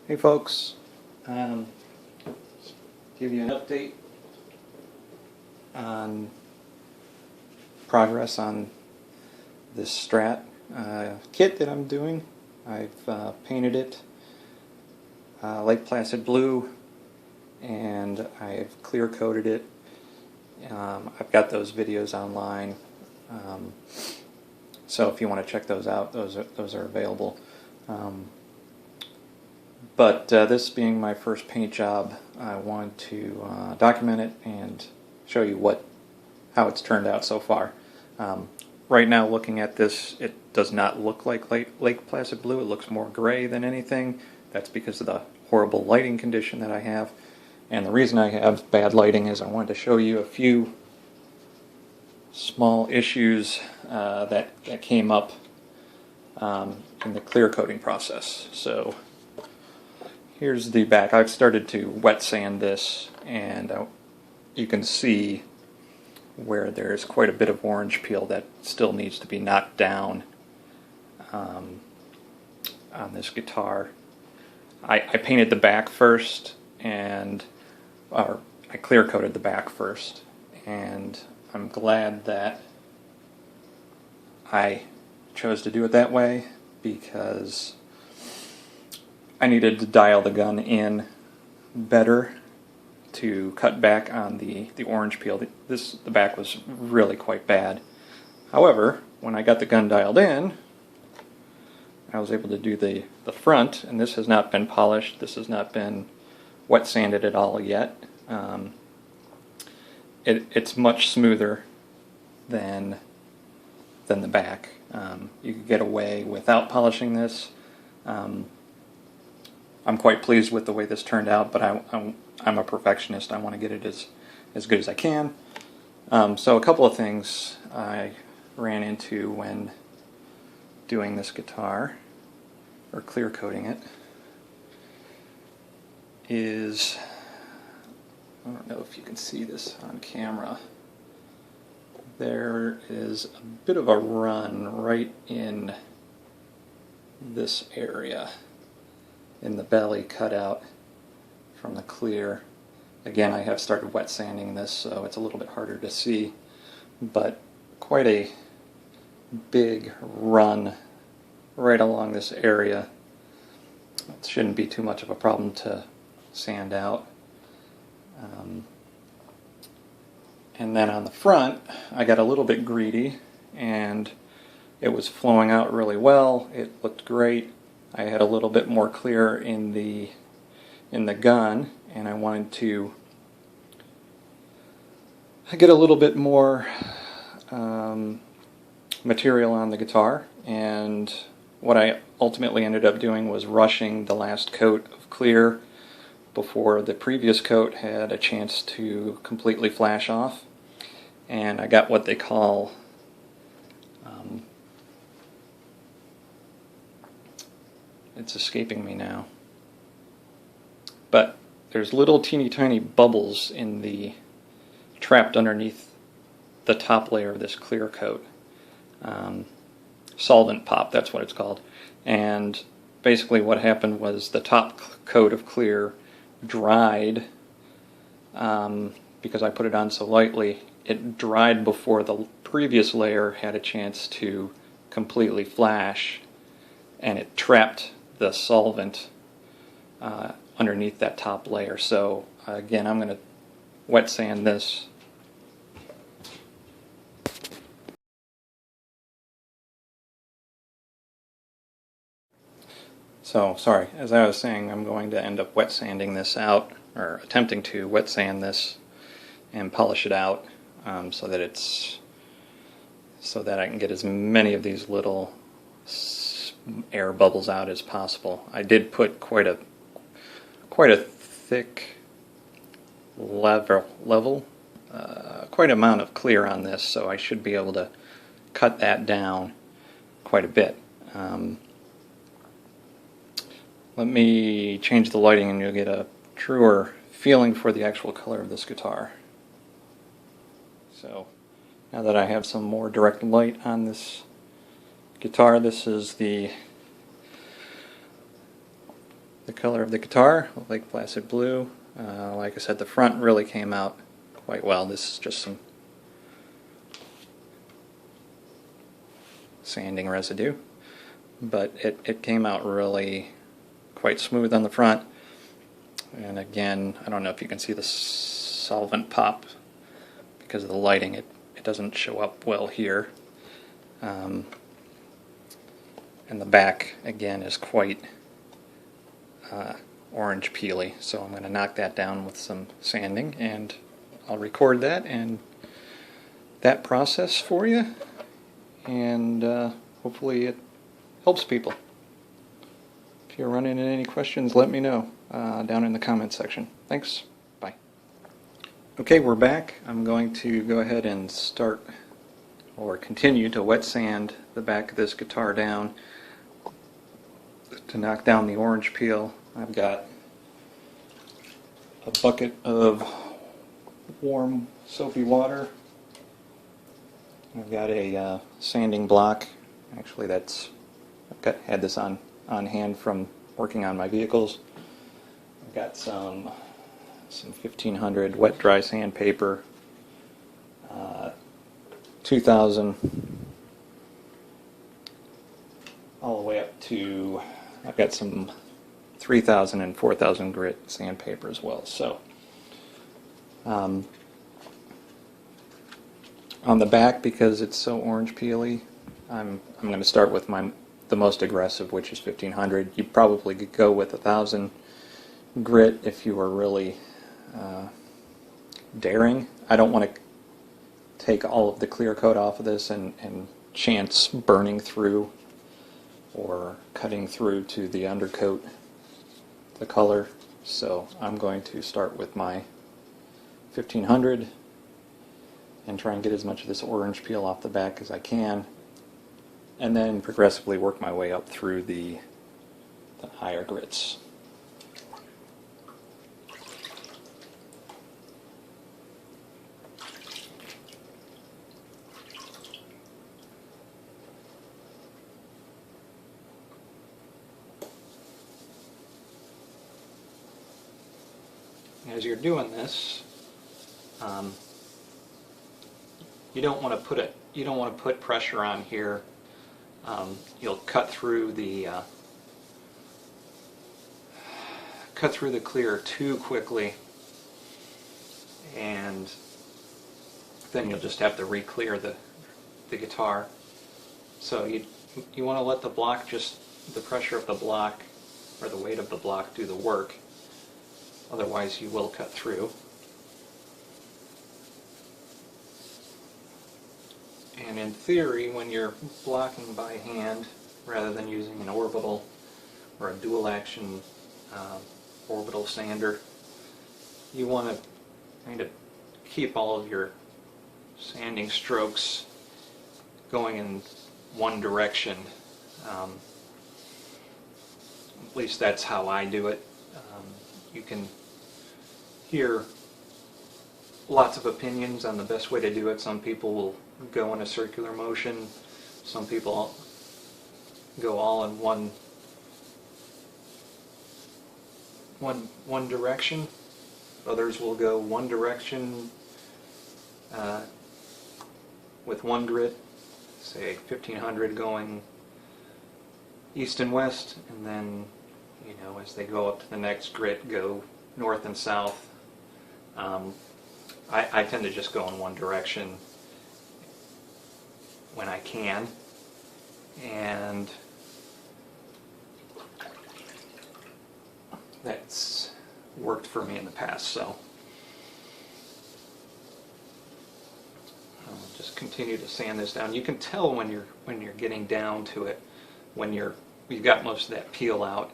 Hey folks, give you an update on progress on this Strat kit that I'm doing. I've painted it light Placid blue and I've clear coated it. I've got those videos online, so if you want to check those out, those are available. But this being my first paint job, I want to document it and show you how it's turned out so far. Right now, looking at this, it does not look like Lake Placid blue. It looks more gray than anything. That's because of the horrible lighting condition that I have. And the reason I have bad lighting is I wanted to show you a few small issues that came up in the clear coating process. So here's the back. I've started to wet sand this, and you can see where there's quite a bit of orange peel that still needs to be knocked down on this guitar. I painted the back first, or I clear coated the back first, and I'm glad that I chose to do it that way because I needed to dial the gun in better to cut back on the orange peel. The back was really quite bad. However, when I got the gun dialed in, I was able to do the front, and this has not been polished. This has not been wet sanded at all yet. It's much smoother than the back. You could get away without polishing this. I'm quite pleased with the way this turned out, but I'm a perfectionist. I want to get it as good as I can. So a couple of things I ran into when doing this guitar, or clear coating it, is, I don't know if you can see this on camera, there is a bit of a run right in this area, in the belly cutout from the clear. Again, I have started wet sanding this, so it's a little bit harder to see, but quite a big run right along this area. It shouldn't be too much of a problem to sand out. And then on the front, I got a little bit greedy, and it was flowing out really well. It looked great. I had a little bit more clear in the gun, and I wanted to get a little bit more material on the guitar, and what I ultimately ended up doing was rushing the last coat of clear before the previous coat had a chance to completely flash off, and I got what they call it's escaping me now, but there's little teeny tiny bubbles trapped underneath the top layer of this clear coat. Solvent pop, that's what it's called. And basically what happened was the top coat of clear dried, because I put it on so lightly. It dried before the previous layer had a chance to completely flash, and it trapped the solvent underneath that top layer. So again, I'm going to wet sand this. So, sorry, as I was saying, I'm going to end up wet sanding this out, or attempting to wet sand this and polish it out, so that I can get as many of these little air bubbles out as possible. I did put quite a thick level, quite amount of clear on this, so I should be able to cut that down quite a bit. Let me change the lighting and you'll get a truer feeling for the actual color of this guitar. So now that I have some more direct light on this guitar, this is the the color of the guitar, like Placid Blue. Like I said, the front really came out quite well. This is just some sanding residue, but it came out really quite smooth on the front. And again, I don't know if you can see the solvent pop because of the lighting. It doesn't show up well here. And the back again is quite orange peely, so I'm going to knock that down with some sanding, and I'll record that and that process for you, and hopefully it helps people. If you're running into any questions, let me know down in the comments section. Thanks. Bye. Okay, we're back. I'm going to go ahead and start or continue to wet sand the back of this guitar down to knock down the orange peel. I've got a bucket of warm soapy water. I've got a sanding block. Actually, I've had this on hand from working on my vehicles. I've got some 1500 wet dry sandpaper, 2000, all the way up to, I've got some 3000 and 4000 grit sandpaper as well. So on the back, because it's so orange peely, I'm going to start with the most aggressive, which is 1500. You probably could go with 1000 grit if you were really daring. I don't want to take all of the clear coat off of this and chance burning through or cutting through to the undercoat, the color. So I'm going to start with my 1500 and try and get as much of this orange peel off the back as I can, and then progressively work my way up through the higher grits. As you're doing this, you don't want to put pressure on here. You'll cut through the clear too quickly, and then you'll just have to re-clear the guitar. So you want to let the pressure of the block or the weight of the block do the work. Otherwise you will cut through. And in theory, when you're blocking by hand rather than using an orbital or a dual action orbital sander, you want to kind of keep all of your sanding strokes going in one direction. At least that's how I do it. You can hear lots of opinions on the best way to do it. Some people will go in a circular motion. Some people go all in one direction. Others will go one direction with one grit, say 1500 going east and west, and then as they go up to the next grit, go north and south. I tend to just go in one direction when I can, and that's worked for me in the past. So I'll just continue to sand this down. You can tell when you're getting down to it, when you've got most of that peel out.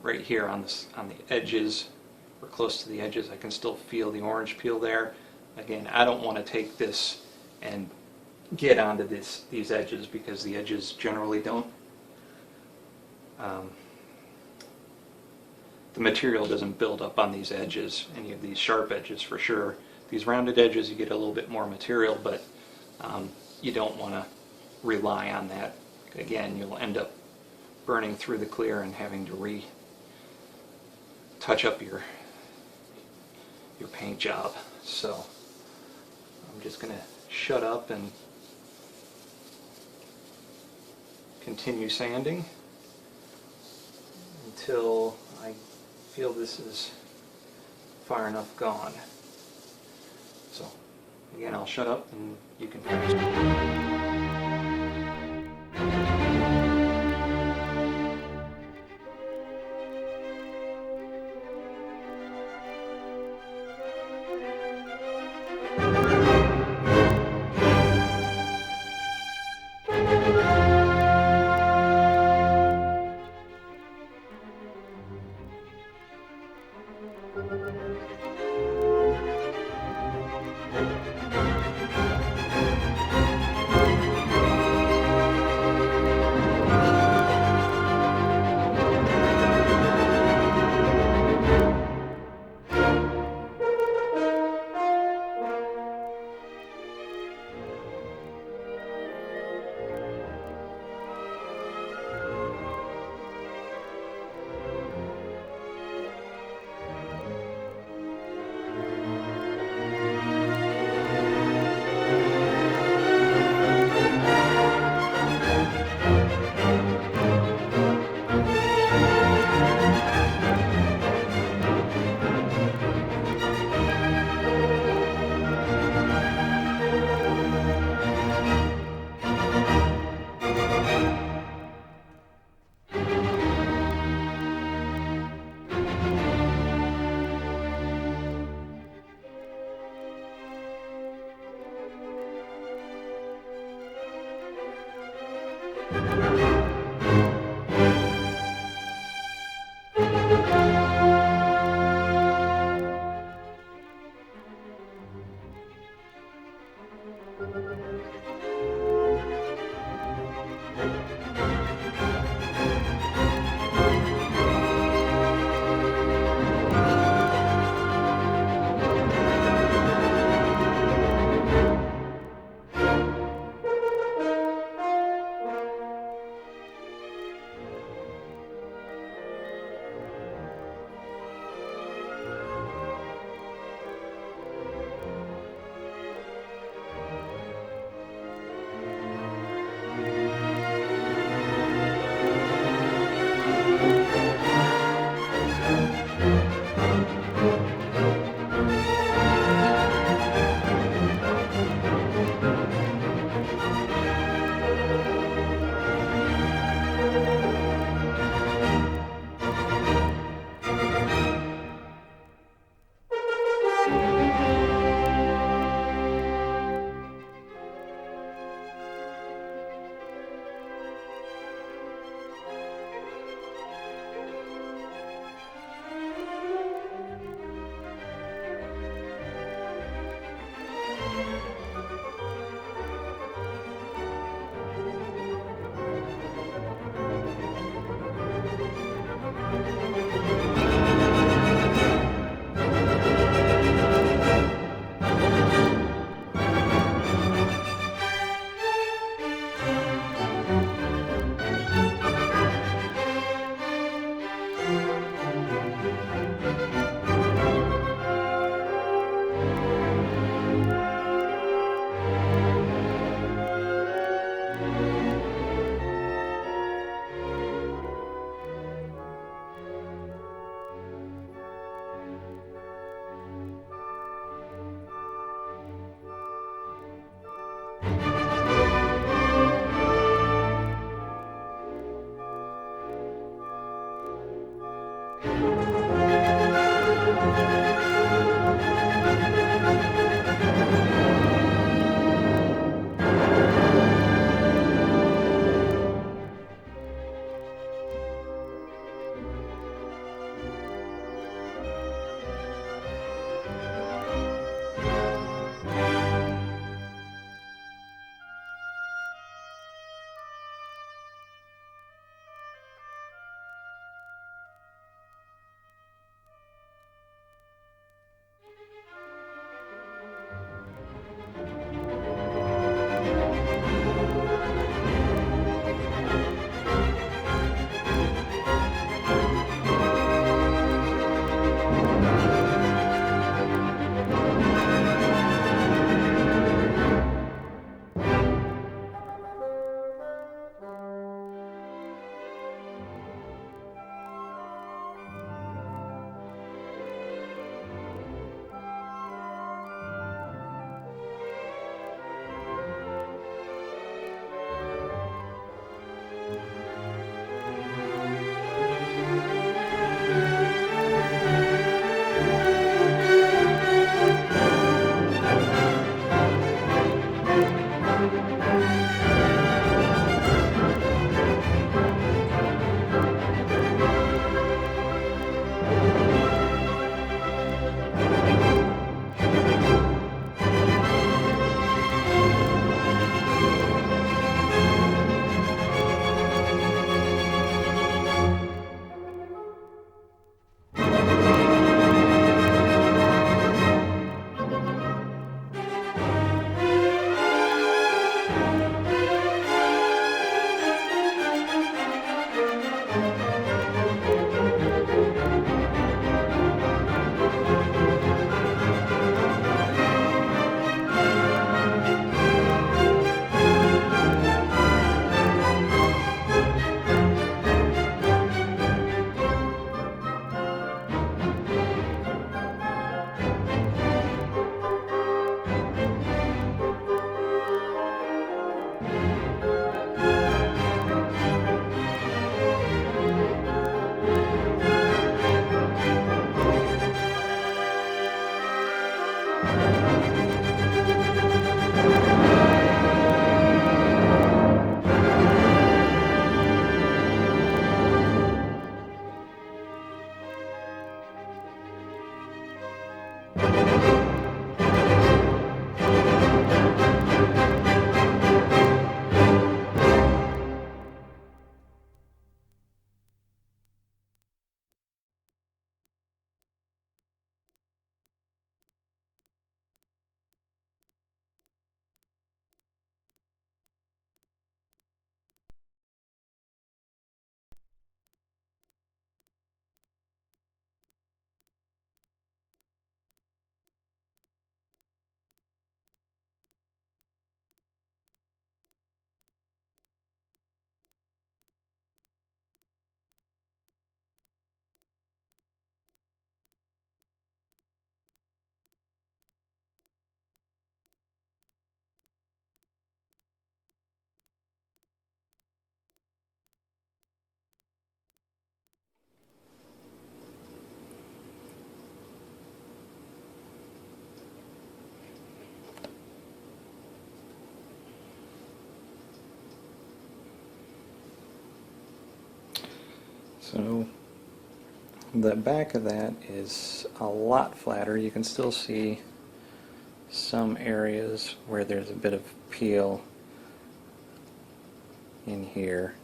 Right here on the edges, or close to the edges, I can still feel the orange peel there. Again, I don't want to take this and get onto these edges, because the edges generally don't, the material doesn't build up on these edges, any of these sharp edges for sure. These rounded edges, you get a little bit more material, but you don't want to rely on that. Again, you'll end up burning through the clear and having to touch up your paint job. So I'm just going to shut up and continue sanding until I feel this is far enough gone. So again, I'll shut up and you can finish. So the back of that is a lot flatter. You can still see some areas where there's a bit of peel in here,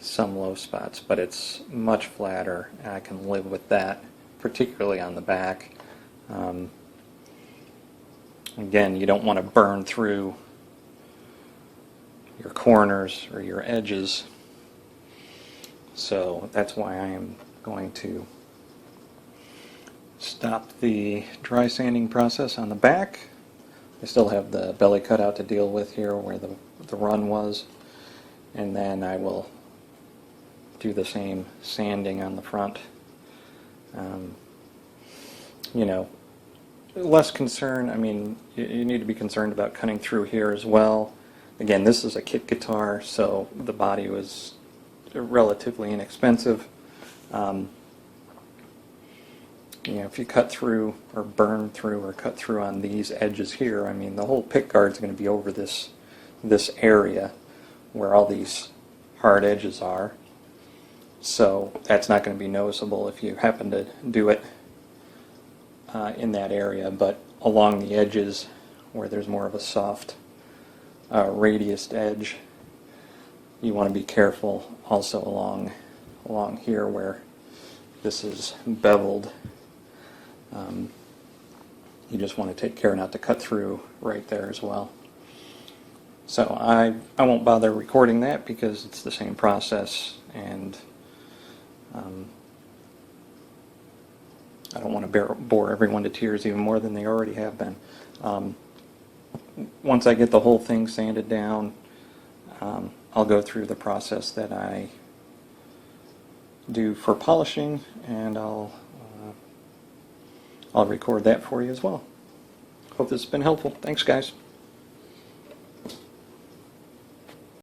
some low spots, but it's much flatter, and I can live with that, particularly on the back. Again, you don't want to burn through your corners or your edges, so that's why I am going to stop the dry sanding process on the back. I still have the belly cutout to deal with here where the run was, and then I will do the same sanding on the front. You know, less concern. I mean, you need to be concerned about cutting through here as well. Again, this is a kit guitar, so the body was relatively inexpensive. You know, if you cut through or burn through or cut through on these edges here, I mean, the whole pick guard is going to be over this area where all these hard edges are. So that's not going to be noticeable if you happen to do it in that area, but along the edges where there's more of a soft radiused edge, you want to be careful also along here where this is beveled. You just want to take care not to cut through right there as well. So I won't bother recording that because it's the same process, and I don't want to bore everyone to tears even more than they already have been. Once I get the whole thing sanded down, I'll go through the process that I do for polishing, and I'll record that for you as well. Hope this has been helpful. Thanks, guys.